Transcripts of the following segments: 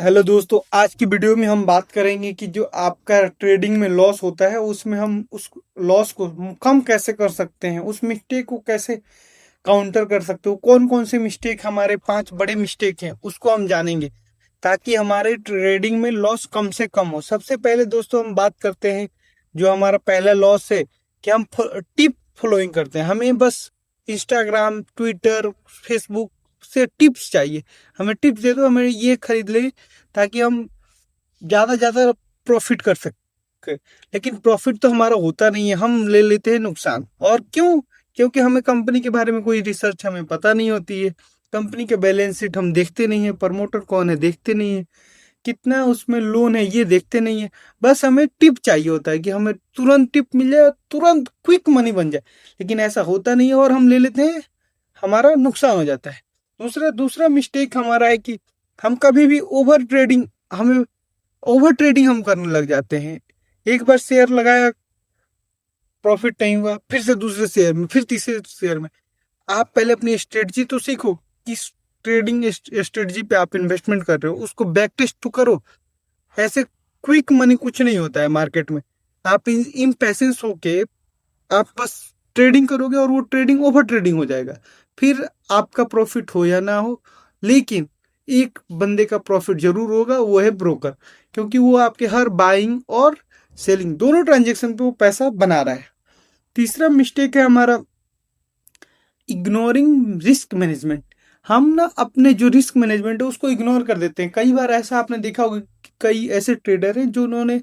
Hello दोस्तों, आज की वीडियो में हम बात करेंगे कि जो आपका ट्रेडिंग में लॉस होता है उसमें हम उस लॉस को कम कैसे कर सकते हैं, उस मिस्टेक को कैसे काउंटर कर सकते हो, कौन कौन से मिस्टेक हमारे 5 बड़े मिस्टेक हैं उसको हम जानेंगे ताकि हमारे ट्रेडिंग में लॉस कम से कम हो। सबसे पहले दोस्तों हम बात करते हैं जो हमारा पहला लॉस है कि हम टिप फॉलोइंग करते हैं। हमें बस इंस्टाग्राम, ट्विटर, फेसबुक से टिप्स चाहिए। हमें टिप्स दे दो, हमें ये खरीद ले ताकि हम ज़्यादा प्रॉफिट कर सके। लेकिन प्रॉफिट तो हमारा होता नहीं है, हम ले लेते हैं नुकसान। और क्यों? क्योंकि हमें कंपनी के बारे में कोई रिसर्च हमें पता नहीं होती है। कंपनी के बैलेंस शीट हम देखते नहीं है, प्रमोटर कौन है देखते नहीं है, कितना उसमें लोन है ये देखते नहीं है। बस हमें टिप चाहिए होता है कि हमें तुरंत टिप मिल जाए, तुरंत क्विक मनी बन जाए। लेकिन ऐसा होता नहीं है और हम ले लेते हैं, हमारा नुकसान हो जाता है। दूसरा दूसरा मिस्टेक हमारा है कि हम कभी भी ओवर ट्रेडिंग हम करने लग जाते हैं। एक बार शेयर लगाया, प्रॉफिट नहीं हुआ, फिर से दूसरे शेयर में, फिर तीसरे शेयर में। आप पहले अपनी स्ट्रेटजी तो सीखो, किस ट्रेडिंग स्ट्रेटजी पे आप इन्वेस्टमेंट कर रहे हो उसको बैक टेस्ट तो करो। ऐसे क्विक मनी कुछ नहीं होता है मार्केट में। आप इन पैसेंस होके आप बस ट्रेडिंग करोगे और वो ट्रेडिंग ओवर ट्रेडिंग हो जाएगा। फिर आपका प्रॉफिट हो या ना हो, लेकिन एक बंदे का प्रॉफिट जरूर होगा, वो है ब्रोकर। क्योंकि वो आपके हर बाइंग और सेलिंग दोनों ट्रांजेक्शन पे वो पैसा बना रहा है। तीसरा मिस्टेक है हमारा इग्नोरिंग रिस्क मैनेजमेंट। हम ना अपने जो रिस्क मैनेजमेंट है उसको इग्नोर कर देते हैं। कई बार ऐसा आपने देखा होगा कि कई ऐसे ट्रेडर हैं जो उन्होंने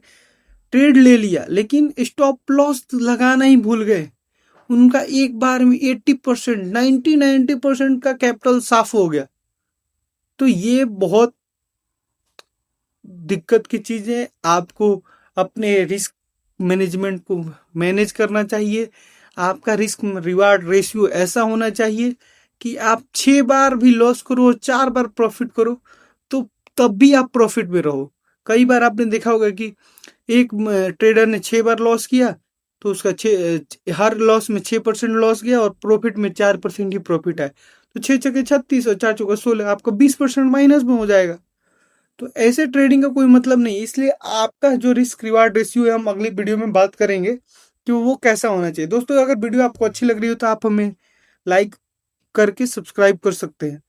ट्रेड ले लिया लेकिन स्टॉप लॉस लगाना ही भूल गए। उनका एक बार में 80%, 90% का कैपिटल साफ हो गया। तो ये बहुत दिक्कत की चीज है। आपको अपने रिस्क मैनेजमेंट को मैनेज करना चाहिए। आपका रिस्क रिवार्ड रेशियो ऐसा होना चाहिए कि आप 6 बार भी लॉस करो, 4 बार प्रॉफिट करो, तो तब भी आप प्रॉफिट में रहो। कई बार आपने देखा होगा कि एक ट्रेडर ने 6 बार लॉस किया तो उसका हर लॉस में 6% लॉस गया और प्रॉफिट में 4% ही प्रॉफिट आया। तो 6 छक्के 36 और 4 चौका 16, आपका 20% माइनस में हो जाएगा। तो ऐसे ट्रेडिंग का कोई मतलब नहीं। इसलिए आपका जो रिस्क रिवार्ड रेशियो है, हम अगली वीडियो में बात करेंगे कि वो कैसा होना चाहिए। दोस्तों, अगर वीडियो आपको अच्छी लग रही हो तो आप हमें लाइक करके सब्सक्राइब कर सकते हैं।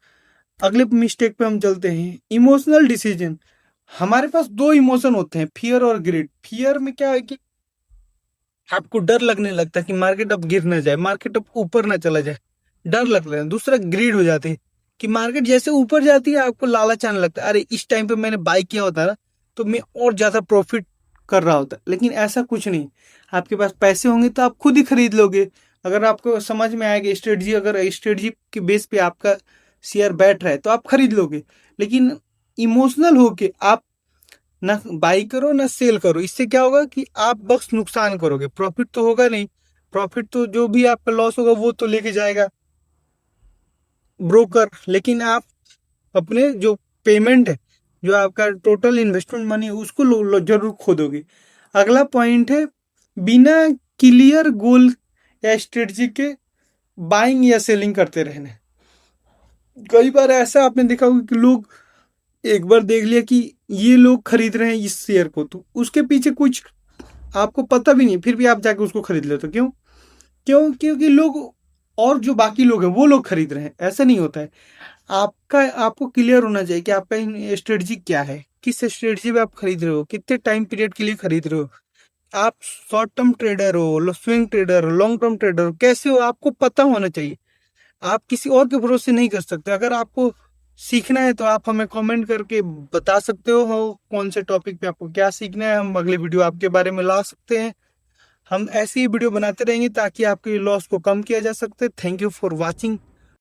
अगले मिस्टेक पे हम चलते हैं, इमोशनल डिसीजन। हमारे पास दो इमोशन होते हैं, फियर और ग्रिड। फियर में क्या है कि आपको डर लगने लगता है कि मार्केट अब गिर ना जाए, मार्केट अब ऊपर ना चला जाए, डर लगता है। दूसरा ग्रीड हो जाती है कि मार्केट जैसे ऊपर जाती है आपको लालच आने लगता है, अरे इस टाइम पे मैंने बाई किया होता ना तो मैं और ज्यादा प्रॉफिट कर रहा होता। लेकिन ऐसा कुछ नहीं। आपके पास पैसे होंगे तो आप खुद ही खरीद लोगे। अगर आपको समझ में आएगा स्ट्रेटजी, अगर स्ट्रेटजी के बेस पे आपका शेयर बैठ रहा है तो आप खरीद लोगे। लेकिन इमोशनल होके आप ना बाई करो ना सेल करो। इससे क्या होगा कि आप बस नुकसान करोगे, प्रॉफिट तो होगा नहीं। प्रॉफिट तो जो भी आपका लॉस होगा वो तो लेके जाएगा ब्रोकर। लेकिन आप अपने जो पेमेंट है, जो आपका टोटल इन्वेस्टमेंट मनी है, उसको जरूर खो दोगे। अगला पॉइंट है बिना क्लियर गोल या स्ट्रेटजी के बाइंग या सेलिंग करते रहना। कई बार ऐसा आपने देखा होगा कि लोग एक बार देख लिया कि ये लोग खरीद रहे हैं इस शेयर को, तो उसके पीछे कुछ आपको पता भी नहीं, फिर भी आप जाके उसको खरीद लेते हो। क्यों? क्योंकि लोग और जो बाकी लोग हैं वो लोग खरीद रहे हैं। ऐसा नहीं होता है। आपको क्लियर होना चाहिए कि आपका स्ट्रेटजी क्या है, किस स्ट्रेटजी पे आप खरीद रहे हो, कितने टाइम पीरियड के लिए खरीद रहे हो। आप शॉर्ट टर्म ट्रेडर हो, स्विंग ट्रेडर हो, लॉन्ग टर्म ट्रेडर हो, कैसे हो आपको पता होना चाहिए। आप किसी और के भरोसे नहीं कर सकते। अगर आपको सीखना है तो आप हमें कमेंट करके बता सकते हो कौन से टॉपिक पे आपको क्या सीखना है। हम अगले वीडियो आपके बारे में ला सकते हैं। हम ऐसी ही वीडियो बनाते रहेंगे ताकि आपके लॉस को कम किया जा सकते। Thank you for watching.